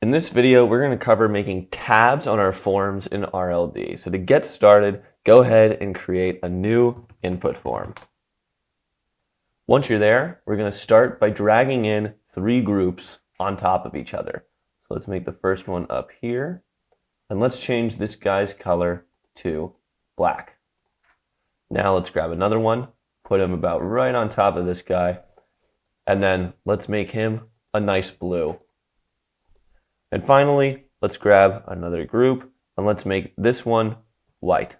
In this video, we're going to cover making tabs on our forms in RLD. So to get started, go ahead and create a new input form. Once you're there, we're going to start by dragging in 3 groups on top of each other. So let's make the first one up here, and let's change this guy's color to black. Now let's grab another one, put him about right on top of this guy, and then let's make him a nice blue. And finally, let's grab another group and let's make this one white.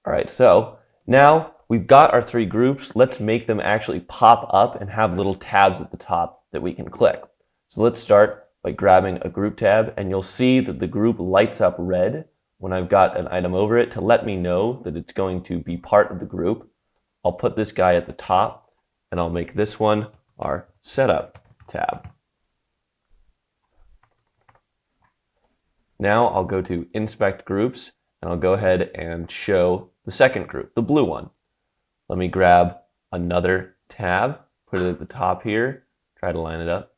All right, so now we've got our 3 groups. Let's make them actually pop up and have little tabs at the top that we can click. So let's start by grabbing a group tab, and you'll see that the group lights up red when I've got an item over it to let me know that it's going to be part of the group. I'll put this guy at the top, and I'll make this one our setup tab. Now I'll go to Inspect Groups, and I'll go ahead and show the second group, the blue one. Let me grab another tab, put it at the top here, try to line it up,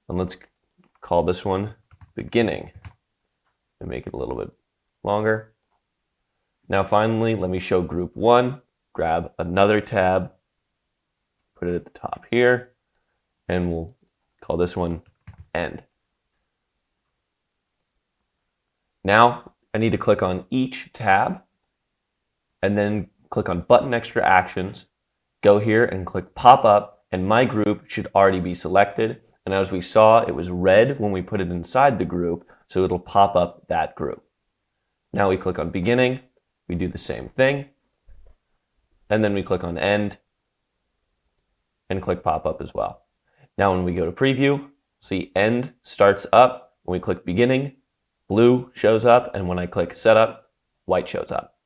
and let's call this one Beginning and make it a little bit longer. Now finally, let me show group 1, grab another tab, put it at the top here, and we'll call this one End. Now, I need to click on each tab and then click on Button Extra Actions, go here and click Pop Up, and my group should already be selected. And as we saw, it was red when we put it inside the group, so it'll pop up that group. Now we click on Beginning, we do the same thing, and then we click on End and click Pop Up as well. Now when we go to Preview, see End starts up. When we click Beginning, blue shows up, and when I click Setup, white shows up.